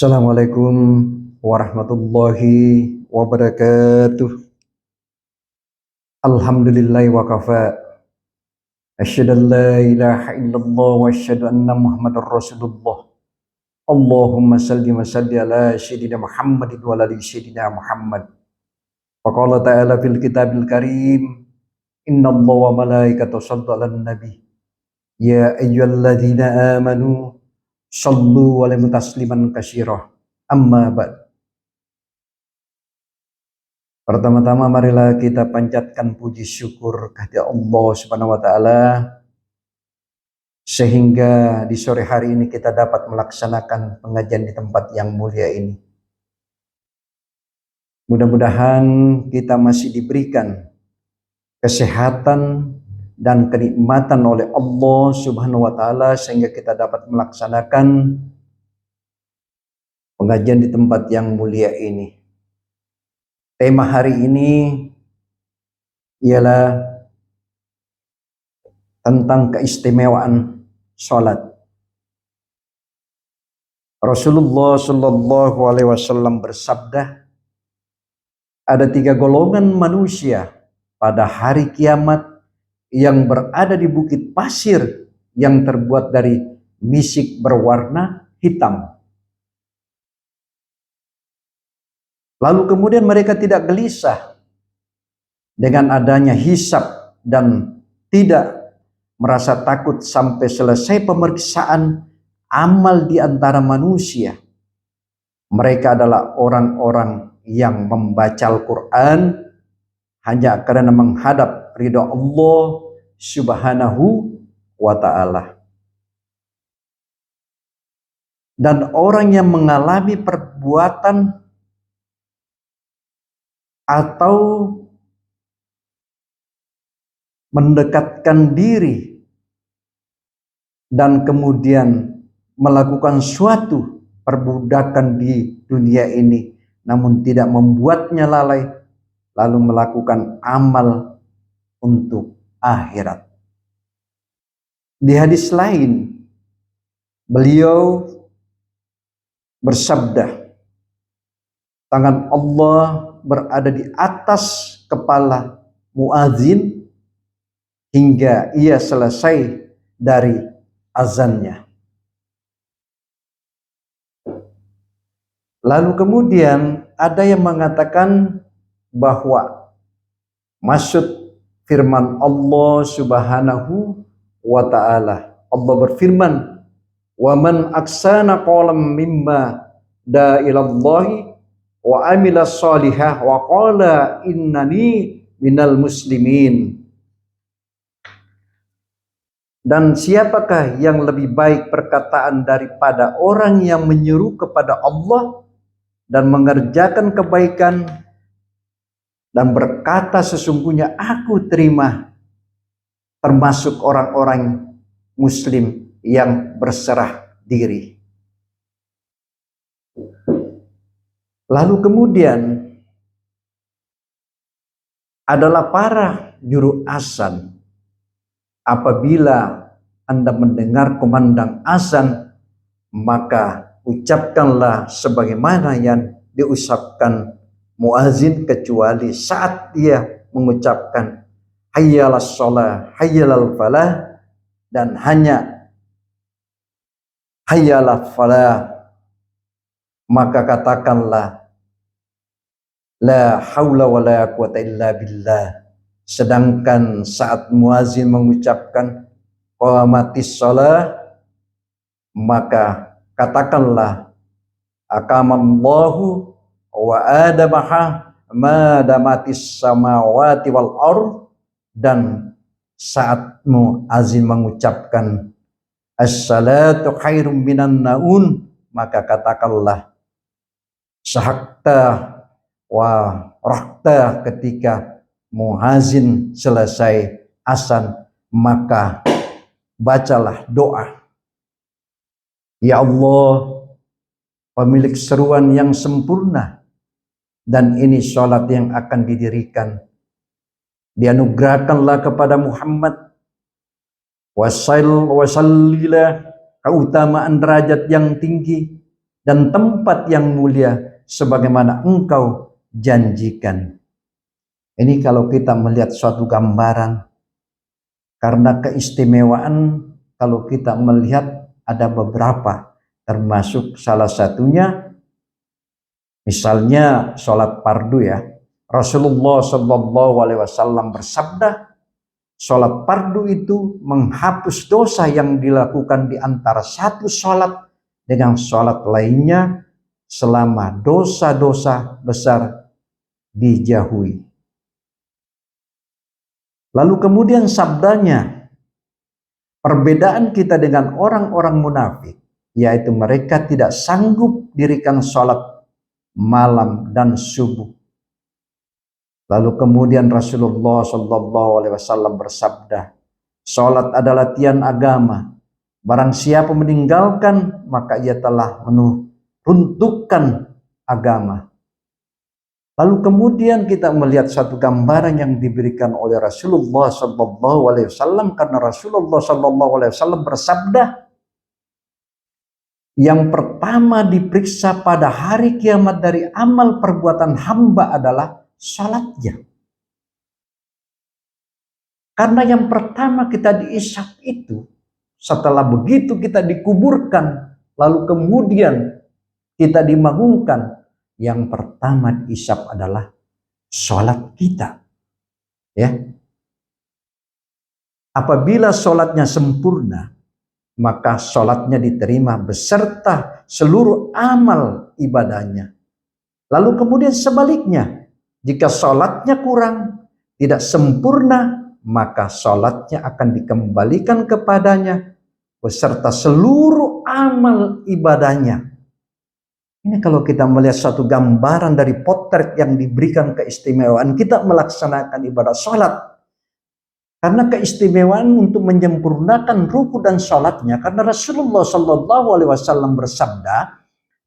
Assalamualaikum warahmatullahi wabarakatuh. Alhamdulillahi wa kafa. Asyhadu an la ilaha illallah wa asyhadu anna Muhammadar Rasulullah. Allahumma salli wa salli ala sayyidina Muhammadin wa ala ali sayyidina Muhammad. Wa qala ta'ala fil kitabil karim, innallaha wa malaikatahu yusholluna 'alan nabi. Ya ayyuhalladzina amanu shallu 'alaihi tasliman katsira. Amma ba'd. Pertama-tama marilah kita panjatkan puji syukur kehadirat Allah Subhanahu wa taala sehingga di sore hari ini kita dapat melaksanakan pengajian di tempat yang mulia ini. Mudah-mudahan kita masih diberikan kesehatan dan kenikmatan oleh Allah Subhanahu wa taala sehingga kita dapat melaksanakan pengajian di tempat yang mulia ini. Tema hari ini ialah tentang keistimewaan sholat. Rasulullah Shallallahu Alaihi Wasallam bersabda, ada 3 golongan manusia pada hari kiamat yang berada di bukit pasir yang terbuat dari misik berwarna hitam. Lalu kemudian mereka tidak gelisah dengan adanya hisab dan tidak merasa takut sampai selesai pemeriksaan amal di antara manusia. Mereka adalah orang-orang yang membaca Al-Quran hanya karena menghadap ridha Allah Subhanahu wa ta'ala. Dan orang yang mengalami perbuatan atau mendekatkan diri dan kemudian melakukan suatu perbudakan di dunia ini namun tidak membuatnya lalai, lalu melakukan amal untuk akhirat. Di hadis lain beliau bersabda, tangan Allah berada di atas kepala muadzin hingga ia selesai dari azannya. Lalu kemudian ada yang mengatakan bahwa maksud firman Allah Subhanahu wa ta'ala, Allah berfirman, wa man aksana qalam mimma da ilallahi wa amila sholihah wa qala innani minal muslimin. Dan siapakah yang lebih baik perkataan daripada orang yang menyeru kepada Allah dan mengerjakan kebaikan dan berkata sesungguhnya aku terima termasuk orang-orang muslim yang berserah diri. Lalu kemudian adalah para juru azan. Apabila Anda mendengar kumandang azan, maka ucapkanlah sebagaimana yang diucapkan muazin, kecuali saat dia mengucapkan hayyalas shalah, hayyalal falah, dan hanya hayyalal falah, maka katakanlah la haula wa la quwata illa billah. Sedangkan saat muazin mengucapkan qamatis shalah, maka katakanlah aqamallahu wa adamaha ma damatis samawati wal ard. Dan saat muazin mengucapkan as-salatu khairum minan naun, maka katakanlah sahakta wa rahta. Ketika muazin selesai azan, maka bacalah doa, ya Allah, pemilik seruan yang sempurna, dan ini sholat yang akan didirikan, dianugerahkanlah kepada Muhammad wasallilah keutamaan derajat yang tinggi dan tempat yang mulia sebagaimana engkau janjikan. Ini kalau kita melihat suatu gambaran, karena keistimewaan kalau kita melihat ada beberapa, termasuk salah satunya misalnya sholat fardu ya. Rasulullah Shallallahu Alaihi Wasallam bersabda, sholat fardu itu menghapus dosa yang dilakukan di antara satu sholat dengan sholat lainnya selama dosa-dosa besar dijauhi. Lalu kemudian sabdanya, perbedaan kita dengan orang-orang munafik, yaitu mereka tidak sanggup dirikan sholat malam dan subuh. Lalu kemudian Rasulullah Shallallahu Alaihi Wasallam bersabda, sholat adalah tiang agama. Barang siapa meninggalkan, maka ia telah meruntuhkan agama. Lalu kemudian kita melihat satu gambaran yang diberikan oleh Rasulullah Shallallahu Alaihi Wasallam, karena Rasulullah Shallallahu Alaihi Wasallam bersabda, yang pertama diperiksa pada hari kiamat dari amal perbuatan hamba adalah salatnya. Karena yang pertama kita dihisab itu, setelah begitu kita dikuburkan, lalu kemudian kita dibangunkan, yang pertama dihisab adalah sholat kita. Ya. Apabila sholatnya sempurna, maka sholatnya diterima beserta seluruh amal ibadahnya. Lalu kemudian sebaliknya, jika sholatnya kurang, tidak sempurna, maka sholatnya akan dikembalikan kepadanya beserta seluruh amal ibadahnya. Ini kalau kita melihat satu gambaran dari potret yang diberikan keistimewaan kita melaksanakan ibadah sholat. Karena keistimewaan untuk menyempurnakan ruku dan sholatnya, karena Rasulullah Shallallahu Alaihi Wasallam bersabda,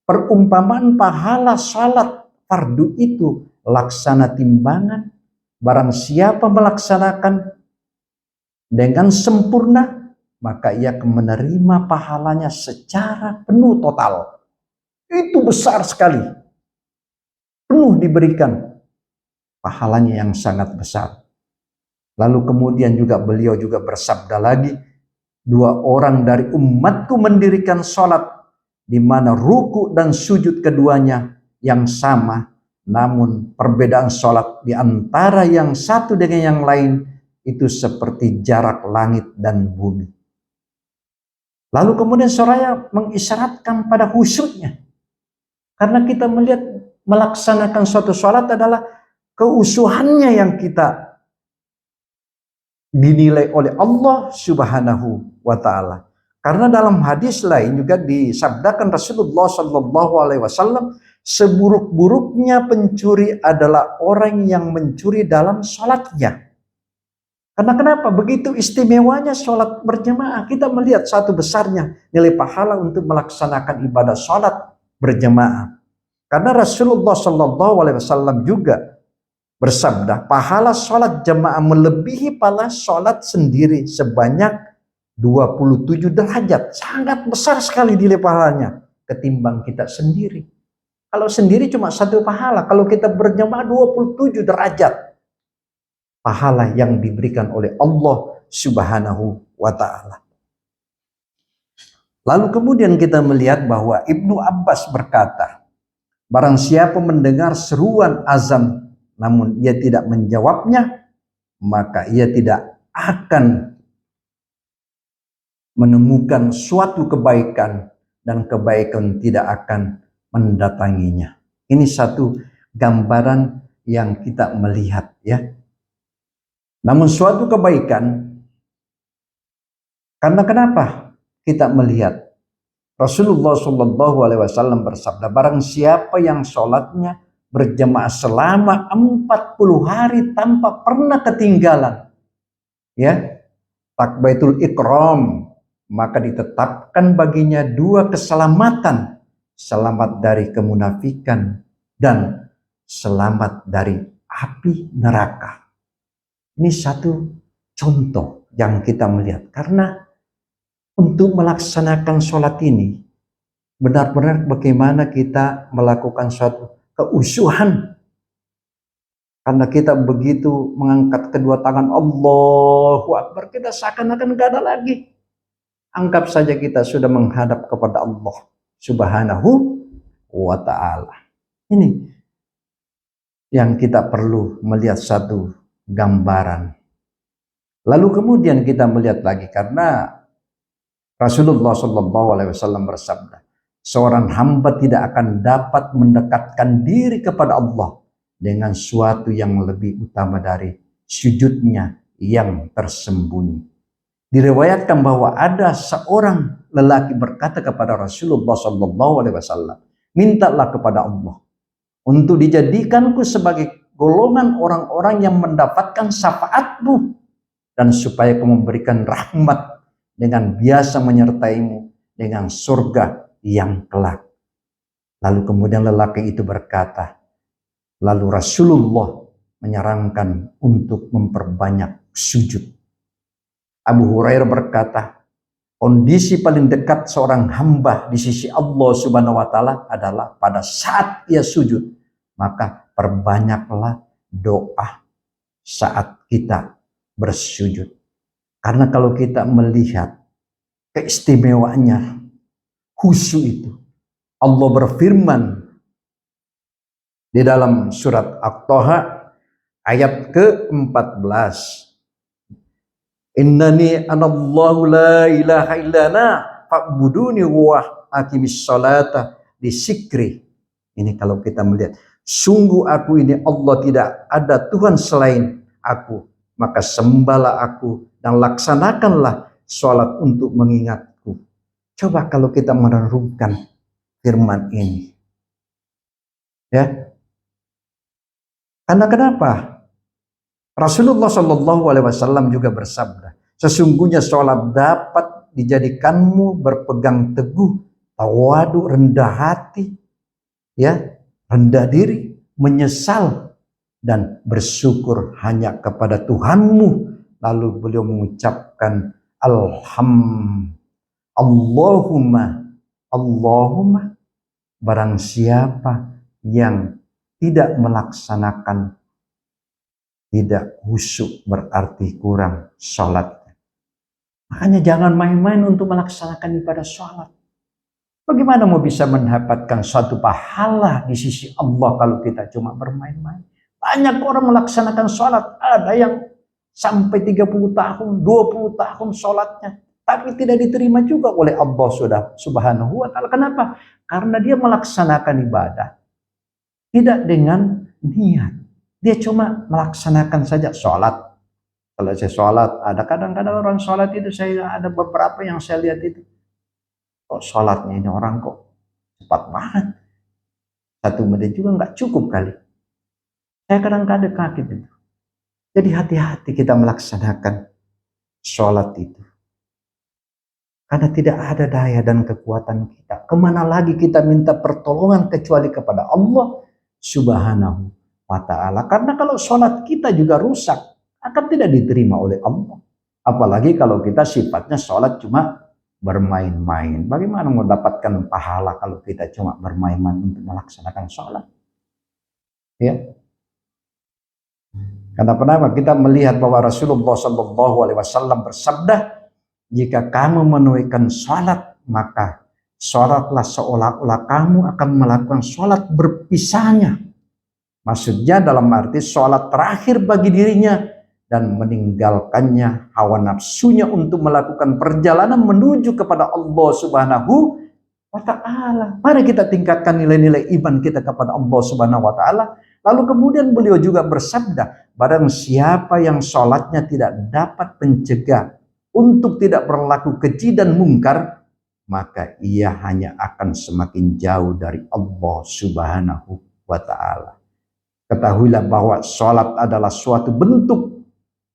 perumpamaan pahala sholat fardu itu laksana timbangan. Barang siapa melaksanakan dengan sempurna, maka ia akan menerima pahalanya secara penuh total. Itu besar sekali. Penuh diberikan pahalanya yang sangat besar. Lalu kemudian juga beliau juga bersabda lagi, 2 orang dari umatku mendirikan sholat di mana ruku dan sujud keduanya yang sama, namun perbedaan sholat di antara yang satu dengan yang lain itu seperti jarak langit dan bumi. Lalu kemudian Soraya mengisyaratkan pada khusyuknya. Karena kita melihat melaksanakan suatu sholat adalah keusuhannya yang kita dinilai oleh Allah Subhanahu wa Ta'ala. Karena dalam hadis lain juga disabdakan Rasulullah Shallallahu Alaihi Wasallam, seburuk-buruknya pencuri adalah orang yang mencuri dalam sholatnya. Karena kenapa? Begitu istimewanya sholat berjamaah. Kita melihat satu besarnya nilai pahala untuk melaksanakan ibadah sholat berjamaah. Karena Rasulullah Shallallahu Alaihi Wasallam juga bersabda, pahala sholat jamaah melebihi pahala sholat sendiri sebanyak 27 derajat. Sangat besar sekali nilai pahalanya ketimbang kita sendiri. Kalau sendiri cuma 1 pahala, kalau kita berjamaah 27 derajat pahala yang diberikan oleh Allah Subhanahu wa Ta'ala. Lalu kemudian kita melihat bahwa Ibnu Abbas berkata, barang siapa mendengar seruan azan namun ia tidak menjawabnya, maka ia tidak akan menemukan suatu kebaikan dan kebaikan tidak akan mendatanginya. Ini satu gambaran yang kita melihat ya. Namun suatu kebaikan, karena kenapa kita melihat Rasulullah Shallallahu Alaihi Wasallam bersabda, barang siapa yang sholatnya berjamaah selama 40 hari tanpa pernah ketinggalan, ya, takbiratul ikram, maka ditetapkan baginya 2 keselamatan, selamat dari kemunafikan dan selamat dari api neraka. Ini satu contoh yang kita melihat, karena untuk melaksanakan sholat ini benar-benar bagaimana kita melakukan suatu keusyuhan. Karena kita begitu mengangkat kedua tangan, Allahu Akbar, kita seakan-akan gak ada lagi. Anggap saja kita sudah menghadap kepada Allah Subhanahu wa ta'ala. Ini yang kita perlu melihat satu gambaran. Lalu kemudian kita melihat lagi, karena Rasulullah SAW bersabda, seorang hamba tidak akan dapat mendekatkan diri kepada Allah dengan suatu yang lebih utama dari sujudnya yang tersembunyi. Diriwayatkan bahwa ada seorang lelaki berkata kepada Rasulullah SAW, mintalah kepada Allah untuk dijadikanku sebagai golongan orang-orang yang mendapatkan syafaatmu, dan supaya kamu memberikan rahmat dengan biasa menyertaimu dengan surga yang kelak. Lalu kemudian lelaki itu berkata, lalu Rasulullah menyarankan untuk memperbanyak sujud. Abu Hurairah berkata, kondisi paling dekat seorang hamba di sisi Allah Subhanahu wa ta'ala adalah pada saat ia sujud. Maka perbanyaklah doa saat kita bersujud. Karena kalau kita melihat keistimewaannya khusyuk itu, Allah berfirman di dalam surat At-Taha ayat ke-14. Innani anallahu la ilaha illana fa'buduni wa aqimis salata di sikri. Ini kalau kita melihat, sungguh aku ini Allah, tidak ada Tuhan selain aku, maka sembahlah aku dan laksanakanlah sholat untuk mengingatku. Coba kalau kita merenungkan firman ini. Ya. Karena kenapa? Rasulullah SAW juga bersabda, sesungguhnya sholat dapat dijadikanmu berpegang teguh, tawadu, rendah hati, ya, rendah diri, menyesal, dan bersyukur hanya kepada Tuhanmu. Lalu beliau mengucapkan Allahumma, barang siapa yang tidak melaksanakan, tidak khusyuk, berarti kurang sholatnya. Makanya jangan main-main untuk melaksanakan ibadah sholat. Bagaimana mau bisa mendapatkan suatu pahala di sisi Allah kalau kita cuma bermain-main? Banyak orang melaksanakan sholat, ada yang sampai 30 tahun, 20 tahun sholatnya, tapi tidak diterima juga oleh Allah Subhanahu wa ta'ala. Kenapa? Karena dia melaksanakan ibadah tidak dengan niat. Dia cuma melaksanakan saja sholat. Kalau saya sholat, ada kadang-kadang orang sholat itu, saya ada beberapa yang saya lihat itu, kok sholatnya ini orang kok cepat banget. 1 menit juga nggak cukup kali. Saya kadang-kadang kaget itu. Jadi hati-hati kita melaksanakan sholat itu. Karena tidak ada daya dan kekuatan kita. Kemana lagi kita minta pertolongan kecuali kepada Allah Subhanahu wa ta'ala. Karena kalau sholat kita juga rusak, akan tidak diterima oleh Allah. Apalagi kalau kita sifatnya sholat cuma bermain-main. Bagaimana mau dapatkan pahala kalau kita cuma bermain-main untuk melaksanakan sholat? Ya. Kenapa? Kita melihat bahwa Rasulullah SAW bersabda, jika kamu menunaikan sholat, maka sholatlah seolah-olah kamu akan melakukan sholat berpisahnya. Maksudnya dalam arti sholat terakhir bagi dirinya dan meninggalkannya hawa nafsunya untuk melakukan perjalanan menuju kepada Allah Subhanahu wa ta'ala. Mari kita tingkatkan nilai-nilai iman kita kepada Allah Subhanahu wa ta'ala. Lalu kemudian beliau juga bersabda, barang siapa yang sholatnya tidak dapat mencegah untuk tidak berlaku keji dan mungkar, maka ia hanya akan semakin jauh dari Allah Subhanahu wa ta'ala. Ketahuilah bahwa sholat adalah suatu bentuk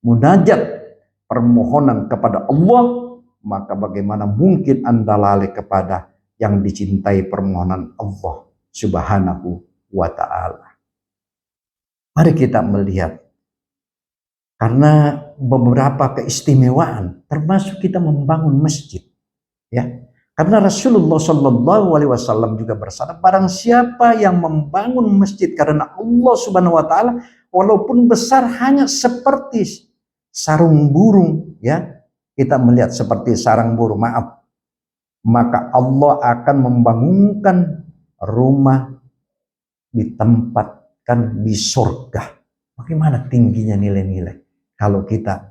munajat, permohonan kepada Allah, maka bagaimana mungkin Anda lalai kepada yang dicintai permohonan Allah Subhanahu wa ta'ala. Mari kita melihat, karena beberapa keistimewaan, termasuk kita membangun masjid, ya. Karena Rasulullah Shallallahu Alaihi Wasallam juga bersabda, barang siapa yang membangun masjid karena Allah Subhanahu Wa Taala, walaupun besar hanya seperti sarung burung, ya kita melihat seperti sarang burung, maaf, maka Allah akan membangunkan rumah ditempatkan di surga. Bagaimana tingginya nilai-nilai kalau kita,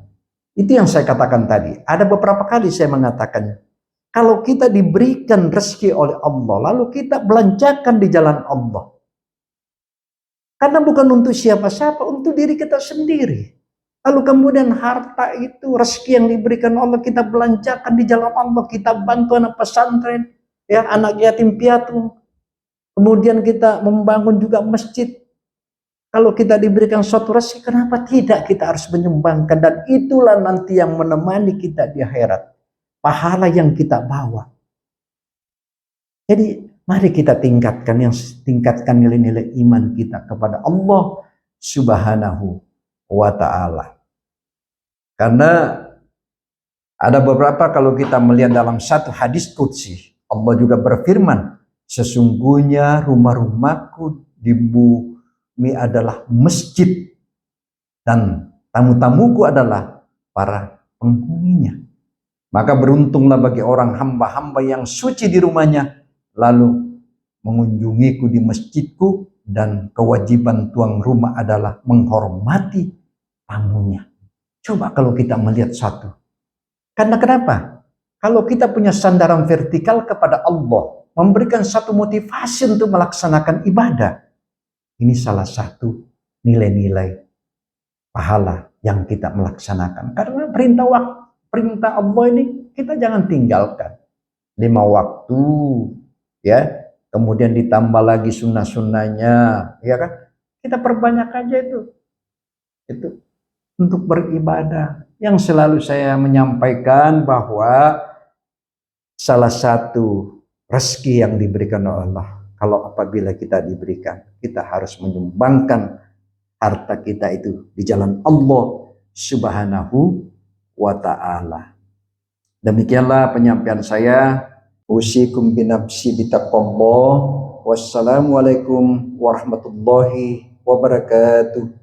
itu yang saya katakan tadi. Ada beberapa kali saya mengatakan, kalau kita diberikan rezeki oleh Allah, lalu kita belanjakan di jalan Allah. Karena bukan untuk siapa-siapa, untuk diri kita sendiri. Lalu kemudian harta itu, rezeki yang diberikan Allah, kita belanjakan di jalan Allah. Kita bantu anak pesantren, ya, anak yatim piatu. Kemudian kita membangun juga masjid. Kalau kita diberikan suatu rezeki, kenapa tidak kita harus menyumbangkan? Dan itulah nanti yang menemani kita di akhirat. Pahala yang kita bawa. Jadi mari kita tingkatkan nilai-nilai iman kita kepada Allah Subhanahu wa Ta'ala. Karena ada beberapa, kalau kita melihat dalam satu hadis qudsi, Allah juga berfirman, sesungguhnya rumah-rumahku di bumi adalah masjid dan tamu-tamuku adalah para penghuninya. Maka beruntunglah bagi orang hamba-hamba yang suci di rumahnya, lalu mengunjungiku di masjidku, dan kewajiban tuan rumah adalah menghormati tamunya. Coba kalau kita melihat satu. Karena kenapa? Kalau kita punya sandaran vertikal kepada Allah, memberikan satu motivasi untuk melaksanakan ibadah, ini salah satu nilai-nilai pahala yang kita melaksanakan. Karena perintah Allah ini kita jangan tinggalkan. 5 waktu, ya, kemudian ditambah lagi sunnah-sunnahnya, ya kan? Kita perbanyak aja itu untuk beribadah. Yang selalu saya menyampaikan bahwa salah satu rezeki yang diberikan oleh Allah, kalau apabila kita diberikan, kita harus menyumbangkan harta kita itu di jalan Allah Subhanahu wa Ta'ala. Demikianlah penyampaian saya. Usikum binafsi bitaqwallah. Wassalamualaikum warahmatullahi wabarakatuh.